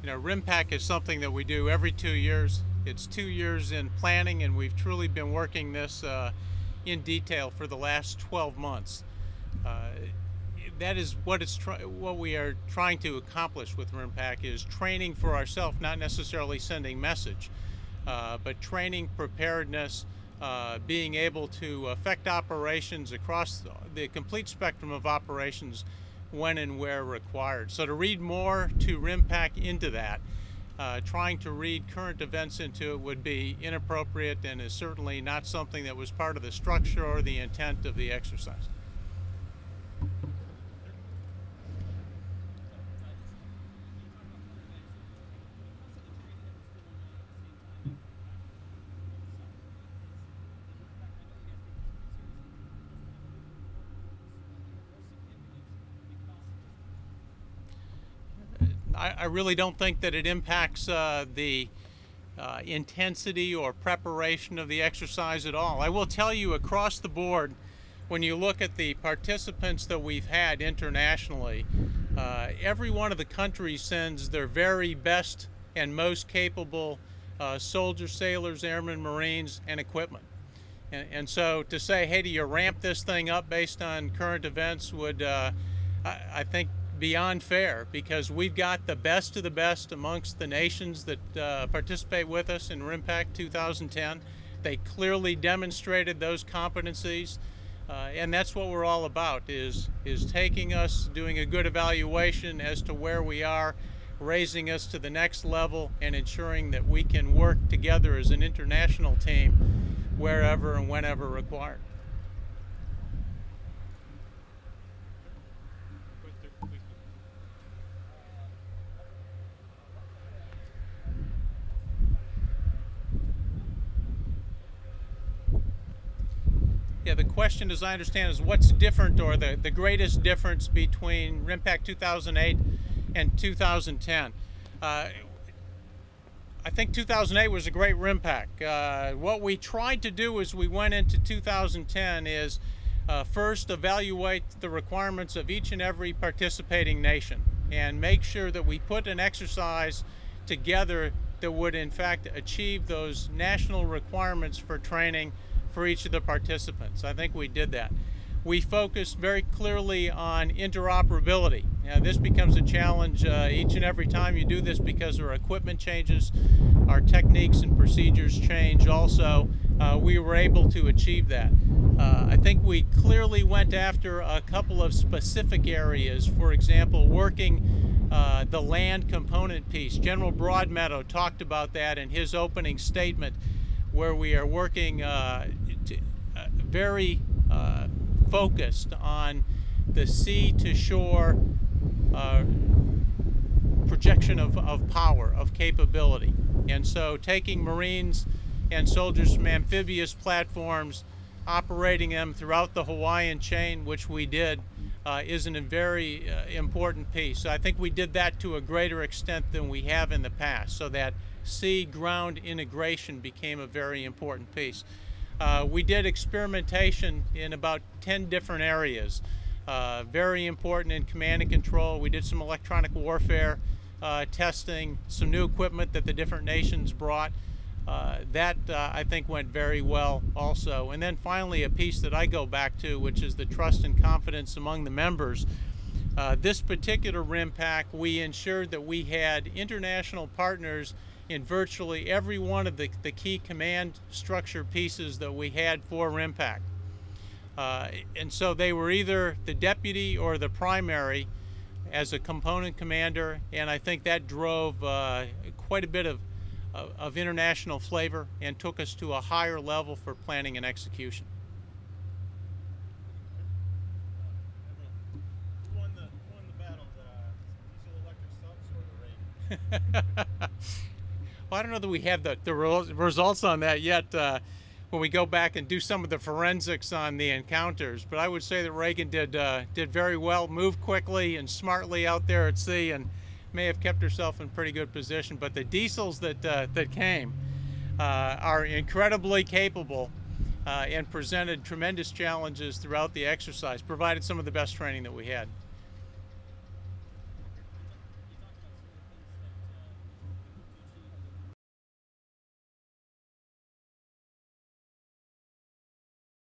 You know, RIMPAC is something that we do every 2 years. It's 2 years in planning, and we've truly been working this in detail for the last 12 months. That is what we are trying to accomplish with RIMPAC, is training for ourselves, not necessarily sending message, but training, preparedness, being able to affect operations across the complete spectrum of operations when and where required. So to read more to RIMPAC into that, trying to read current events into it would be inappropriate and is certainly not something that was part of the structure or the intent of the exercise. I really don't think that it impacts the intensity or preparation of the exercise at all. I will tell you, across the board, when you look at the participants that we've had internationally, every one of the countries sends their very best and most capable soldiers, sailors, airmen, Marines, and equipment. And so to say, hey, do you ramp this thing up based on current events would, I think, beyond fair, because we've got the best of the best amongst the nations that participate with us in RIMPAC 2010. They clearly demonstrated those competencies, and that's what we're all about, is taking us, doing a good evaluation as to where we are, raising us to the next level, and ensuring that we can work together as an international team wherever and whenever required. Yeah, the question, as I understand, is what's different, or the greatest difference between RIMPAC 2008 and 2010. I think 2008 was a great RIMPAC. What we tried to do as we went into 2010 is first evaluate the requirements of each and every participating nation and make sure that we put an exercise together that would in fact achieve those national requirements for training for each of the participants. I think we did that. We focused very clearly on interoperability. Now, this becomes a challenge each and every time you do this, because our equipment changes, our techniques and procedures change also. We were able to achieve that. I think we clearly went after a couple of specific areas. For example, working the land component piece. General Broadmeadow talked about that in his opening statement, where we are working very focused on the sea-to-shore projection of power, of capability. And so taking Marines and soldiers from amphibious platforms, operating them throughout the Hawaiian chain, which we did, is a very important piece. So I think we did that to a greater extent than we have in the past, so that sea-ground integration became a very important piece. We did experimentation in about 10 different areas. Very important in command and control. We did some electronic warfare testing, some new equipment that the different nations brought. That I think went very well also. And then finally, a piece that I go back to, which is the trust and confidence among the members. This particular RIMPAC, we ensured that we had international partners in virtually every one of the key command structure pieces that we had for RIMPAC. And so they were either the deputy or the primary as a component commander, and I think that drove quite a bit of international flavor and took us to a higher level for planning and execution. Who won the battle? The diesel electric subs or the Reagan? Well, I don't know that we have the results on that yet when we go back and do some of the forensics on the encounters, but I would say that Reagan did very well, moved quickly and smartly out there at sea, and may have kept herself in pretty good position. But the diesels that came are incredibly capable and presented tremendous challenges throughout the exercise, provided some of the best training that we had.